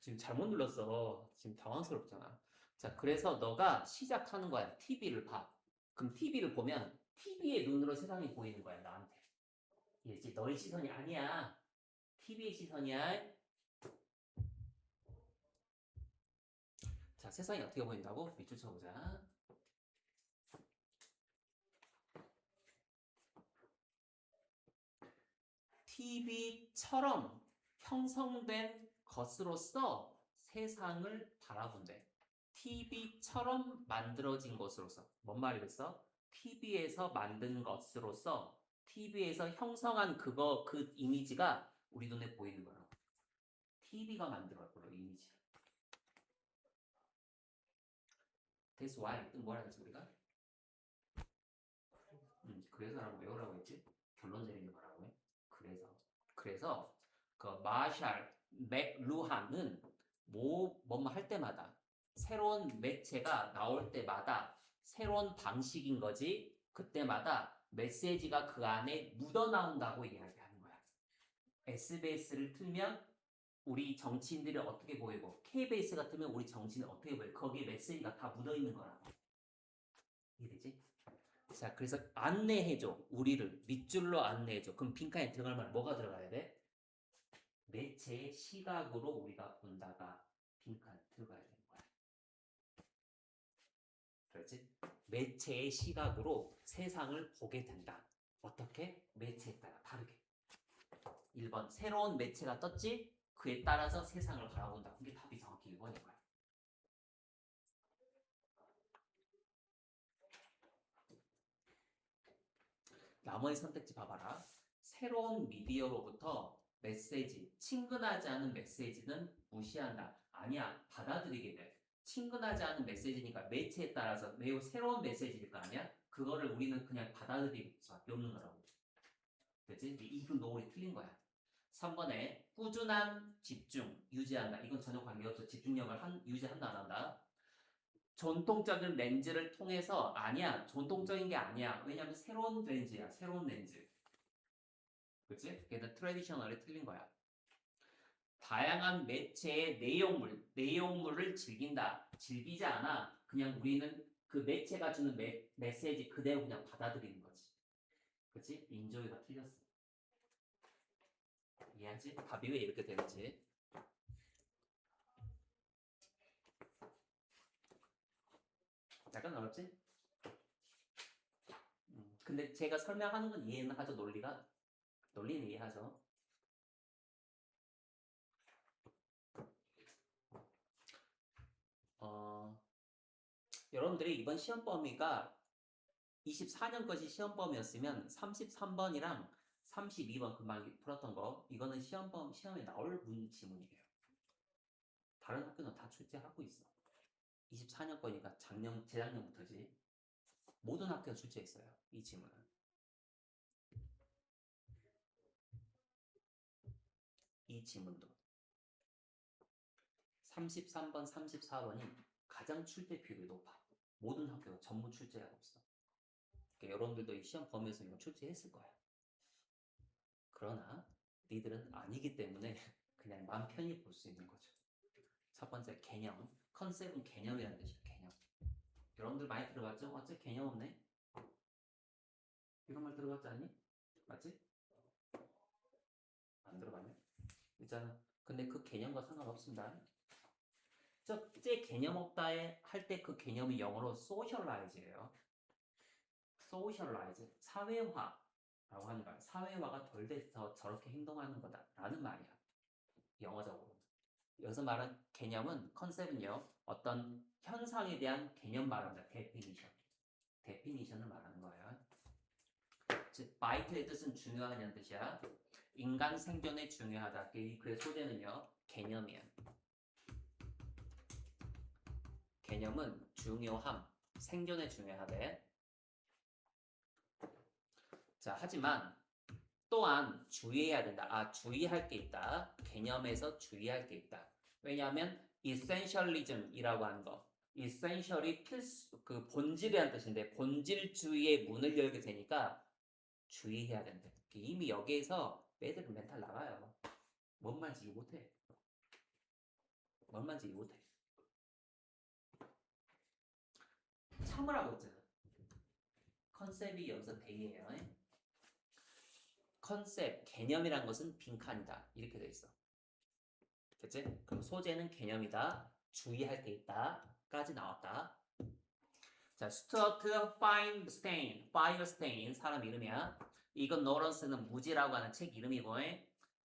지금 잘못 눌렀어. 지금 당황스럽잖아. 자, 그래서 너가 시작하는 거야. TV를 봐. 그럼 TV를 보면 TV의 눈으로 세상이 보이는 거야, 나한테. 이제 너의 시선이 아니야. TV의 시선이야. 자, 세상이 어떻게 보인다고? 밑줄 쳐보자. TV처럼 형성된 것으로서 세상을 바라본대. TV처럼 만들어진 것으로서. 뭔 말이겠어? TV에서 만든 것으로서 TV에서 형성한 그 이미지가 우리 눈에 보이는 거라고. TV가 만들어버려, 이미지. That's why. 또 뭐라 했지, 우리가? 그래서라고 외우라고 했지? 결론 내리는 거라고 해. 그래서 그 마샬 맥루한은 뭐뭐 할 때마다 새로운 매체가 나올 때마다 새로운 방식인 거지. 그때마다 메시지가 그 안에 묻어 나온다고 이야기하는 거야. SBS를 틀면 우리 정치인들이 어떻게 보이고 KBS 같으면 우리 정치인이 어떻게 보이고 거기에 메시지가 다 묻어 있는 거라고. 이해되지? 자, 그래서 안내해줘. 우리를 밑줄로 안내해줘. 그럼 빈칸에 들어가면 뭐가 들어가야 돼? 매체의 시각으로 우리가 본다가 빈칸 들어가야 되는 거야. 그렇지? 매체의 시각으로 세상을 보게 된다. 어떻게? 매체에 따라 다르게. 1번 새로운 매체가 떴지? 그에 따라서 세상을 바라본다. 이게 답이 정확히 1번인 거야. 나머지 선택지 봐봐라. 새로운 미디어로부터 메시지, 친근하지 않은 메시지는 무시한다. 아니야, 받아들이게 돼. 친근하지 않은 메시지니까 매체에 따라서 매우 새로운 메시지일 거 아니야? 그거를 우리는 그냥 받아들이고 수밖에 없는 거라고. 그치? 이분 노골이 틀린 거야. 3번에 꾸준한 집중, 유지한다. 이건 전혀 관계없어. 집중력을 유지한다, 안 한다. 전통적인 렌즈를 통해서 아니야. 전통적인 게 아니야. 왜냐면 새로운 렌즈야. 새로운 렌즈. 그치? 그래서 트레디셔널이 틀린 거야. 다양한 매체의 내용물을 즐긴다. 즐기지 않아. 그냥 우리는 그 매체가 주는 메시지 그대로 그냥 받아들이는 거지. 그치? 인조이가 틀렸어. 이해하지? 답이 왜 이렇게 되는지. 약간 어렵지? 근데 제가 설명하는 건 이해는 하죠, 논리는 이해하죠. 여러분들이 이번 시험 범위가 24년 것이 시험 범위였으면 33번이랑 32번 금방 풀었던 거 이거는 시험에 나올 지문이에요. 다른 학교는 다 출제하고 있어. 24년 거니까 재작년부터지. 모든 학교가 출제했어요. 이 지문은. 이 지문도. 33번, 34번이 가장 출제 비율이 높아. 모든 학교가 전부 출제하고 있어. 그러니까 여러분들도 이 시험 범위에서 이거 출제했을 거야. 그러나 니들은 아니기 때문에 그냥 마음 편히 볼 수 있는 거죠. 첫 번째 개념. 컨셉은 개념이라는 뜻이야. 개념. 여러분들 많이 들어봤죠? 어째 개념 없네? 이런 말 들어봤지 않니? 맞지? 안 들어봤네? 있잖아. 근데 그 개념과 상관없습니다. 첫째 개념 없다 할 때 그 개념이 영어로 socialize예요. socialize, 사회화라고 하는 거야. 사회화가 덜 돼서 저렇게 행동하는 거다라는 말이야. 영어적으로. 여기서 말한 개념은 컨셉은요. 어떤 현상에 대한 개념 말합니다. definition을 말하는 거예요. 즉 바이트의 뜻은 중요하냐는 뜻이야. 인간 생존에 중요하다. 그 소재는요. 개념이야. 개념은 중요함, 생존에 중요하대. 자, 하지만 또한 주의해야 된다. 주의할 게 있다. 개념에서 주의할 게 있다. 왜냐하면 essentialism이라고 하는 거. essential이 그 본질이라는 뜻인데 본질주의의 문을 열게 되니까 주의해야 된다. 이미 여기에서 애들 멘탈 나가요. 뭔 말인지 이해 못해. 얼마인지 이해 못해. 참으라고 했잖아. 컨셉이 여기서 대예요. 컨셉, 개념이란 것은 빈칸이다. 이렇게 돼 있어. 됐지? 그럼 소재는 개념이다. 주의할 게 있다. 까지 나왔다. 자, 스튜어트 파인스테인, 파이어스테인 사람 이름이야. 이건 노런스는 무지라고 하는 책 이름이고,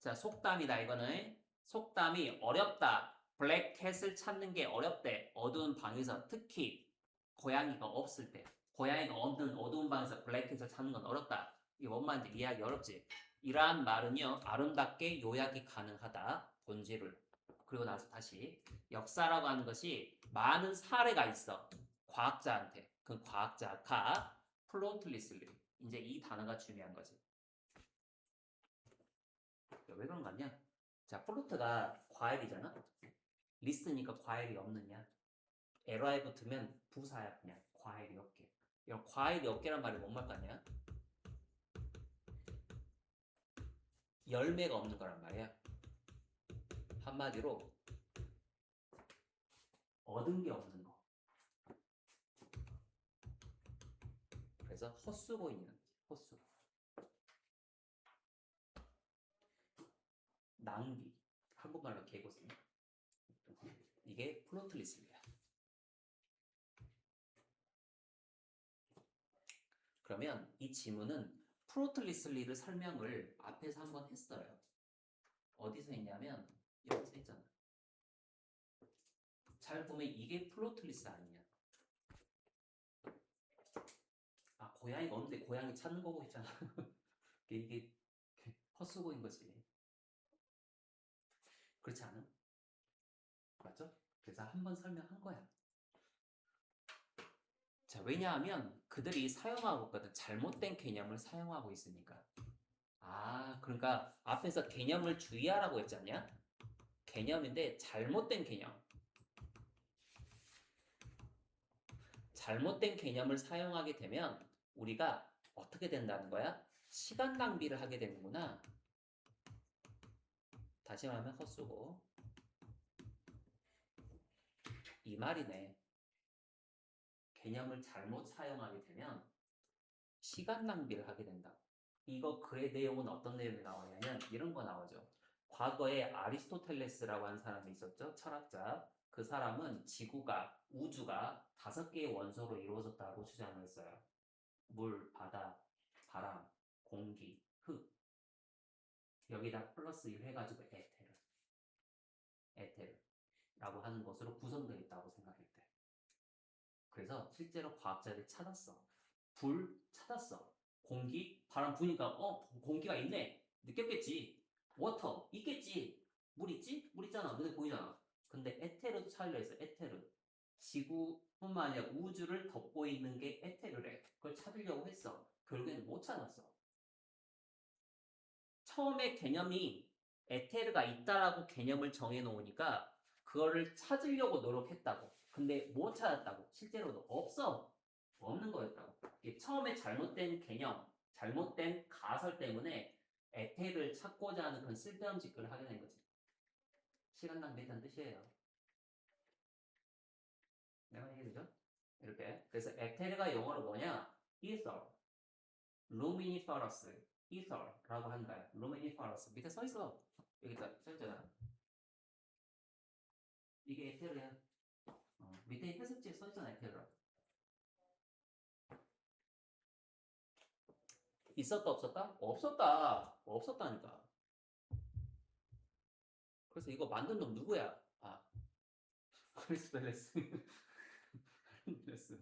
자, 속담이다. 이거는 속담이 어렵다. 블랙캣을 찾는 게 어렵대. 어두운 방에서 특히 고양이가 없을 때, 고양이가 없는 어두운 방에서 블랙캣을 찾는 건 어렵다. 이게 뭔 말인지 이해하기 어렵지. 이러한 말은요, 아름답게 요약이 가능하다. 본질을. 그리고 나서 다시 역사라고 하는 것이 많은 사례가 있어. 과학자한테. 그 과학자가 플로틀리슬리. 이제 이 단어가 중요한 거지. 왜 그런 거 같냐? 자, 플로트가 과일이잖아? 리스니까 과일이 없느냐? 에러에 붙으면 부사야 그냥. 과일이 없게. 이런 과일이 없게란 말이 뭔 말 같냐? 열매가 없는 거란 말이야. 한마디로 얻은 게 없는 거. 그래서 헛수고있는 거지. 헛수고. 낭비. 한국말로 개고생. 이게 플로틀리슬리야. 그러면 이 지문은 프로틀리슬리를 설명을 앞에서 한번 했어요. 어디서 했냐면 여기서 했잖아. 잘 보면 이게 플로틀리스 아니냐. 아, 고양이가 없는데 고양이 찾는 거고 있잖아. 이게 헛수고인 거지. 그렇지 않아? 맞죠? 그래서 한번 설명한 거야. 자, 왜냐하면 그들이 사용하고 있거든. 잘못된 개념을 사용하고 있으니까. 아, 그러니까 앞에서 개념을 주의하라고 했지 않냐? 개념인데 잘못된 개념. 잘못된 개념을 사용하게 되면 우리가 어떻게 된다는 거야? 시간 낭비를 하게 되는구나. 다시 말하면 헛수고. 이 말이네. 개념을 잘못 사용하게 되면 시간 낭비를 하게 된다. 이거 글의 내용은 어떤 내용이 나오냐면 이런 거 나오죠. 과거에 아리스토텔레스라고 하는 사람이 있었죠. 철학자. 그 사람은 지구가, 우주가 5개의 원소로 이루어졌다고 주장을 했어요. 물, 바다, 바람, 공기, 흙. 여기다 플러스 1 해가지고 에테르라고 하는 것으로 구성되어 있다고 생각했대. 그래서 실제로 과학자들이 찾았어. 불 찾았어. 공기, 바람 부니까 공기가 있네. 느꼈겠지. 워터 있겠지. 물 있지? 물 있잖아. 눈에 보이잖아. 근데 에테르도 찾으려 했어. 에테르. 지구뿐만 아니라 우주를 덮고 있는 게 에테르래. 그걸 찾으려고 했어. 결국에는 못 찾았어. 처음에 개념이 에테르가 있다라고 개념을 정해놓으니까 그거를 찾으려고 노력했다고. 근데 못 찾았다고. 실제로도 없어. 없는 거였다고. 처음에 잘못된 개념, 잘못된 가설 때문에 에테르를 찾고자 하는 그런 쓸데없는 짓거리를 하게 된 거지. 시간 낭비했다는 뜻이에요. 내가 얘기되죠? 이렇게. 그래서 에테르가 영어로 뭐냐? ether, luminiferous, ether라고 하는 거야. luminiferous. 밑에 써 있어. 여기 써 있잖아. 이게 에테르야. 밑에 해석지에 써 있잖아, 에테르. 있었다, 없었다? 없었다. 없었다니까. 그래서 이거 만든 놈 누구야? 아, 크리스벨레스. 크리스벨레스.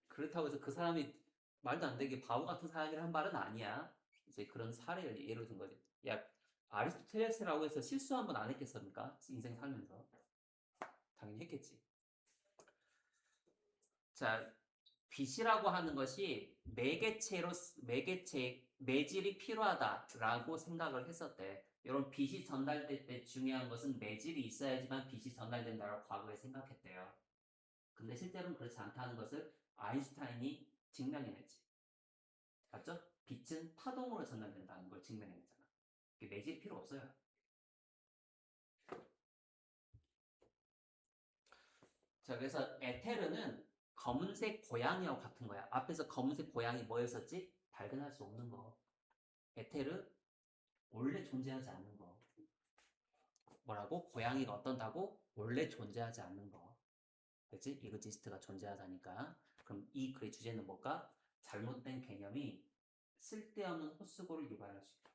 그렇다고 해서 그 사람이 말도 안 되게 바보 같은 사람이라 한 말은 아니야. 이제 그런 사례를 예로 든 거지. 야, 아리스토텔레스라고 해서 실수 한 번 안 했겠습니까? 인생 살면서. 당연히 했겠지. 자, 빛이라고 하는 것이 매질이 필요하다라고 생각을 했었대. 이런 빛이 전달될 때 중요한 것은 매질이 있어야지만 빛이 전달된다고 과거에 생각했대요. 근데 실제로는 그렇지 않다는 것을 아인슈타인이 증명해냈지. 맞죠? 빛은 파동으로 전달된다는 걸 증명해냈잖아. 매질이 필요 없어요. 자, 그래서 에테르는 검은색 고양이와 같은 거야. 앞에서 검은색 고양이 뭐였었지? 발견할 수 없는 거. 에테르 원래 존재하지 않는 거. 뭐라고? 고양이가 어떤다고? 원래 존재하지 않는 거. 그치? 이그지스트가 존재하다니까. 그럼 이 글의 주제는 뭘까? 잘못된 개념이 쓸데없는 헛수고를 유발할 수 있다.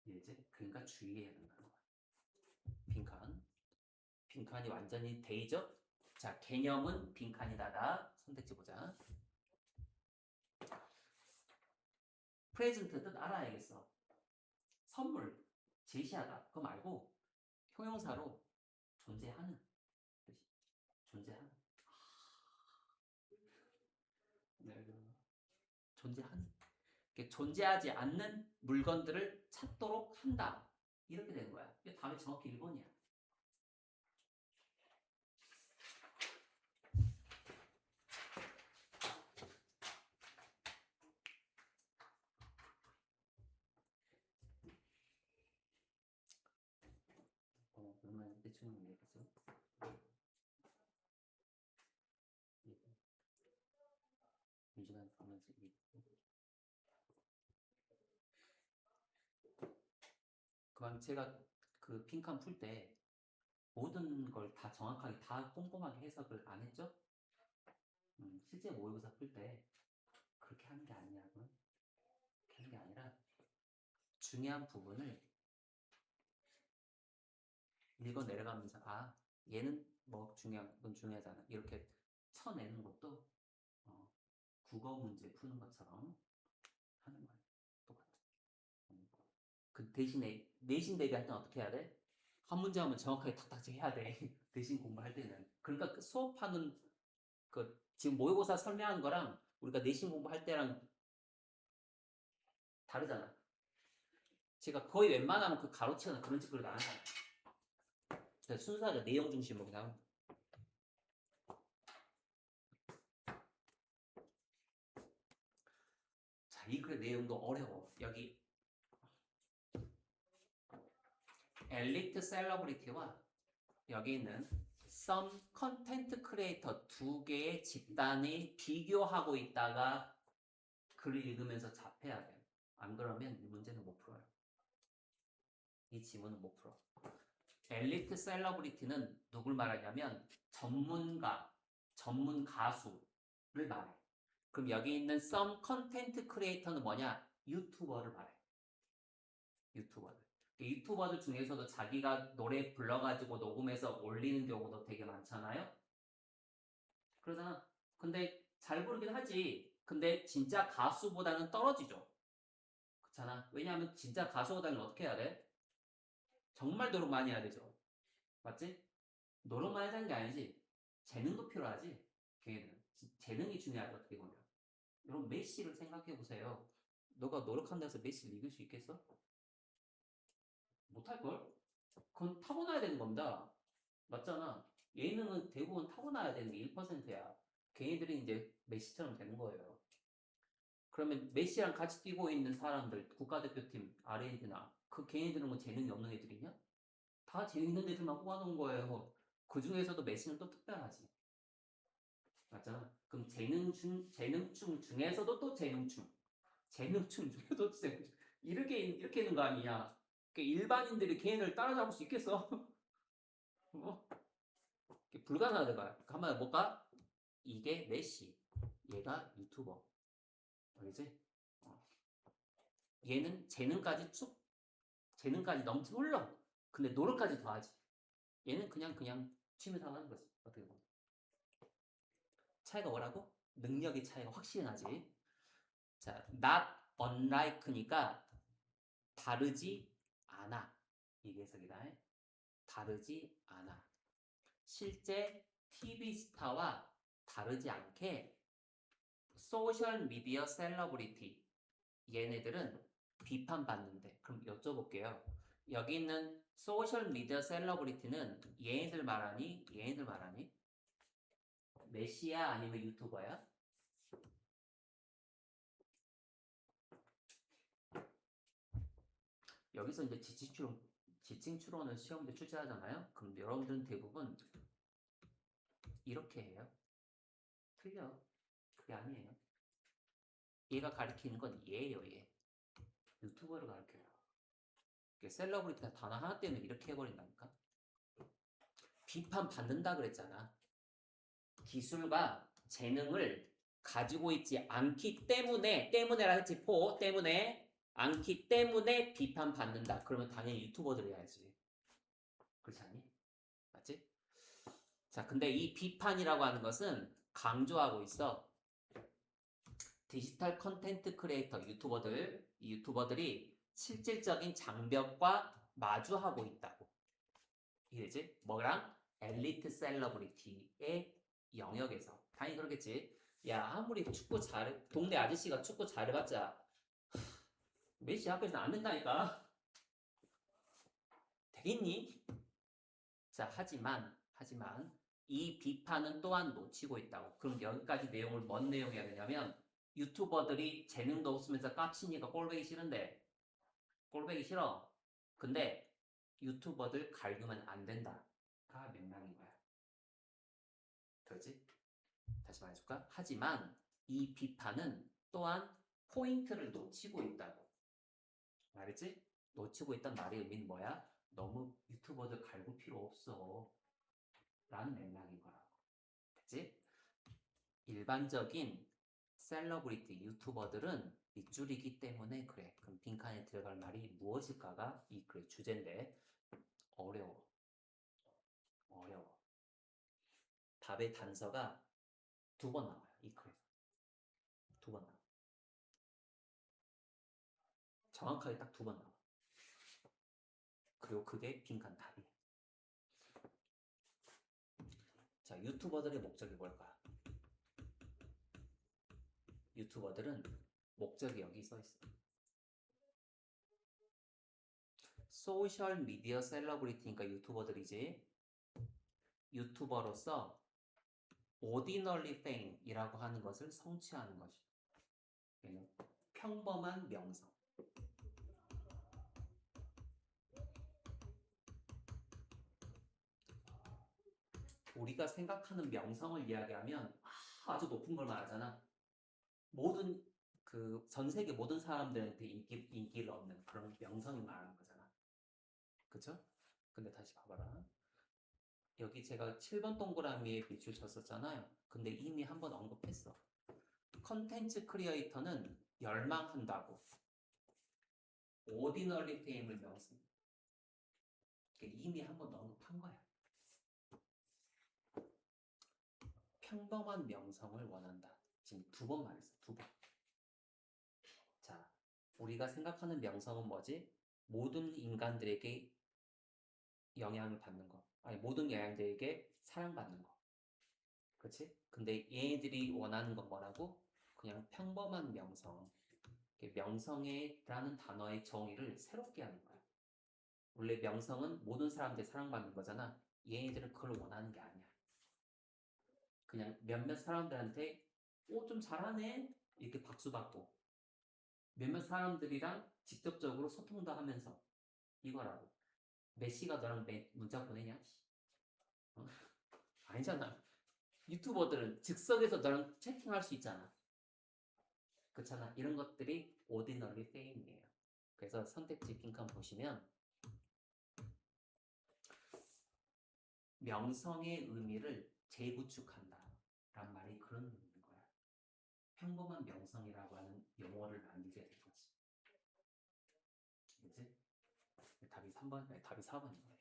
이제 그러니까 주의해야 된다는 거야. 빈칸. 빈칸이 완전히 데이죠? 자, 개념은 빈칸이다다. 선택지 보자. 프레젠트 뜻 알아야겠어. 선물, 제시하다. 그거 말고 형용사로 존재하는 뜻이. 존재하는. 네. 존재하는. 존재하지 않는 물건들을 찾도록 한다. 이렇게 되는 거야. 이게 답이 정확히 1번이야. 그러면 대충 얘기했어. 유지간 가면서 그럼 제가 그 빈칸 풀 때 모든 걸 다 정확하게 다 꼼꼼하게 해석을 안 했죠? 실제 모의고사 풀 때 그렇게 하는 게 아니냐고요. 그렇게 하는 게 아니라 중요한 부분을 읽어 내려가면서 얘는 뭐 중요한 건 중요하잖아 이렇게 쳐내는 것도 국어 문제 푸는 것처럼 하는 거예요. 똑같아. 그 대신에 내신 대비할 때는 어떻게 해야 돼? 한 문제 하면 정확하게 탁탁 해야 돼. 대신 공부할 때는. 그러니까 그 수업하는 그 지금 모의고사 설명하는 거랑 우리가 내신 공부할 때랑 다르잖아. 제가 거의 웬만하면 그 가로치거나 그런 짓을 안 하잖아. 순서가 내용 중심으로 나오는. 자, 이 글의 내용도 어려워. 여기 엘리트 셀러브리티와 여기 있는 some 컨텐트 크리에이터 두 개의 집단이 비교하고 있다가 글을 읽으면서 답해야 돼. 안 그러면 이 문제는 못 풀어요. 이 지문은 못 풀어. 엘리트 셀러브리티는 누굴 말하냐면 전문가, 전문 가수를 말해. 그럼 여기 있는 some 컨텐트 크리에이터는 뭐냐? 유튜버를 말해. 유튜버들. 유튜버들 중에서도 자기가 노래 불러가지고 녹음해서 올리는 경우도 되게 많잖아요. 그러잖아. 근데 잘 부르긴 하지. 근데 진짜 가수보다는 떨어지죠. 그렇잖아. 왜냐하면 진짜 가수보다는 어떻게 해야 돼? 정말 노력 많이 해야 되죠. 맞지? 노력만 하자는 게 아니지. 재능도 필요하지. 걔는 재능이 중요하죠. 어떻게 보면. 여러분 메시를 생각해 보세요. 너가 노력한다고 해서 메시를 이길 수 있겠어? 못할걸? 그건 타고나야 되는 겁니다. 맞잖아. 예능은 대부분 타고나야 되는 게 1%야. 걔네들이 이제 메시처럼 되는 거예요. 그러면 메시랑 같이 뛰고 있는 사람들, 국가대표팀, 아르헨티나, 그 걔네들은 뭐 재능이 없는 애들이냐? 다 재능 있는 애들만 뽑아놓은 거예요. 그 중에서도 메시는 또 특별하지. 맞잖아. 그럼 재능충 중에서도 또 재능충. 재능충 중에서도 재능충. 이렇게 있는 거 아니냐? 그러니까 일반인들이 걔네들 따라잡을 수 있겠어? 뭐? 불가능하다 거야. 한번 해볼까? 이게 메시. 얘가 유튜버. 알겠지? 얘는 재능까지 넘치 훌렁. 근데 노력까지 더하지. 얘는 그냥 취미생활 하는 거지. 어떻게 보면. 차이가 뭐라고? 능력의 차이가 확실히 나지. 자, not unlike니까 다르지 않아. 이게 해석이다. 다르지 않아. 실제 TV 스타와 다르지 않게 소셜 미디어 셀러브리티 얘네들은 비판받는데 그럼 여쭤볼게요. 여기 있는 소셜 미디어 셀러브리티는 얘네들 말하니? 얘네들 말하니? 메시야 아니면 유튜버야? 여기서 이제 지칭 추론을 시험에 출제하잖아요. 그럼 여러분들은 대부분 이렇게 해요. 틀려. 그게 아니에요. 얘가 가리키는 건 얘예요, 얘. 유튜버를 가리켜요. 셀러브리티 단어 하나 때문에 이렇게 해버린다니까. 비판 받는다 그랬잖아. 기술과 재능을 가지고 있지 않기 때문에라 했지, 때문에 않기 때문에 비판받는다. 그러면 당연히 유튜버들 해야지. 그렇지 않니? 맞지? 자, 근데 이 비판이라고 하는 것은 강조하고 있어. 디지털 컨텐트 크리에이터 이 유튜버들이 실질적인 장벽과 마주하고 있다고. 이해되지? 뭐랑? 엘리트 셀러브리티의 영역에서. 당연히 그러겠지. 야, 아무리 동네 아저씨가 축구 잘해봤자 메시 앞에서는 안 된다니까. 되겠니? 자, 하지만 이 비판은 또한 놓치고 있다고. 그럼 여기까지 내용을 뭔 내용이야 되냐면 유튜버들이 재능도 없으면서 깝치니까 꼴보기 싫은데 꼴보기 싫어. 근데 유튜버들 갈구면 안 된다가 맥락인 거야. 그렇지? 다시 말해줄까? 하지만 이 비판은 또한 포인트를 놓치고 있다고. 말했지? 놓치고 있단 말의 의미는 뭐야? 너무 유튜버들 갈굴 필요 없어. 라는 맥락인 거라고. 그치? 일반적인 셀러브리티 유튜버들은 밑줄이기 때문에 그래. 그럼 빈칸에 들어갈 말이 무엇일까가 이 글의 주제인데 어려워. 답의 단서가 2번 나와요. 이 글에서. 2번 나와. 정확하게 딱 2번 나와. 그리고 그게 빈칸 답이에요. 자, 유튜버들의 목적이 뭘까? 유튜버들은 목적이 여기 써 있어. 소셜 미디어 셀러브리티니까 유튜버들이지. 유튜버로서 ordinary fame이라고 하는 것을 성취하는 것이. 평범한 명성. 우리가 생각하는 명성을 이야기하면 아주 높은 걸 말하잖아. 모든 전 세계 모든 사람들한테 인기를 얻는 그런 명성이 말하는 거잖아. 그쵸? 근데 다시 봐봐라. 여기 제가 7번 동그라미에 밑줄 쳤었잖아요. 근데 이미 한번 언급했어. 컨텐츠 크리에이터는 열망한다고. 오디너리 페임을 명성. 이미 한번 언급한 거야. 평범한 명성을 원한다. 지금 2번 말했어. 2번. 자, 우리가 생각하는 명성은 뭐지? 모든 인간들에게 영향을 받는 거. 아니, 모든 영양들에게 사랑받는 거. 그렇지? 근데 얘네들이 원하는 건 뭐라고? 그냥 평범한 명성. 명성이라는 단어의 정의를 새롭게 하는 거야. 원래 명성은 모든 사람들 사랑받는 거잖아. 얘네들은 그걸 원하는 게 아니야. 그냥 몇몇 사람들한테 좀 잘하네? 이렇게 박수받고 몇몇 사람들이랑 직접적으로 소통도 하면서 이거라고. 메시가 너랑 문자 보내냐? 어? 아니잖아. 유튜버들은 즉석에서 너랑 채팅할 수 있잖아. 그렇잖아. 이런 것들이 ordinary fame이에요. 그래서 선택지 빈칸 보시면 명성의 의미를 재구축한다 라는 말이 그런 의미인 거야. 평범한 명성이라고 하는 용어를 만들게 된 거지. 그치? 답이 3번, 아니, 답이 4번인 거야.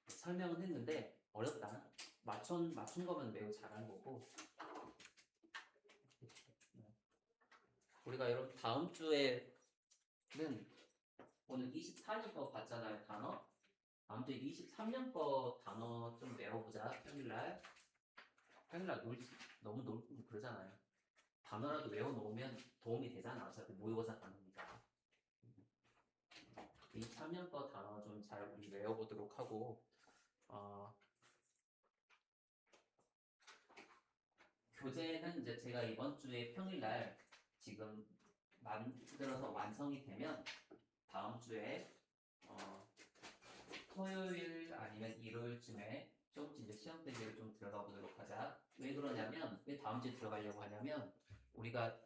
설명은 했는데 어렵다. 맞춘 거면 매우 잘한 거고. 우리가 여러분 다음 주에는 오늘 24년 거 봤잖아요, 단어. 다음 주에 23년 거 단어 좀 외워보자. 평일날 너무 놀고 그러잖아요. 단어라도 외워놓으면 도움이 되잖아. 어차피 모의고사 단어니까. 23년 거 단어 좀 잘 우리 외워보도록 하고 교재는 이제 제가 이번 주에 평일날 지금 만들어서 완성이 되면 다음 주에 토요일 왜 그러냐면 왜 다음 주에 들어가려고 하냐면 우리가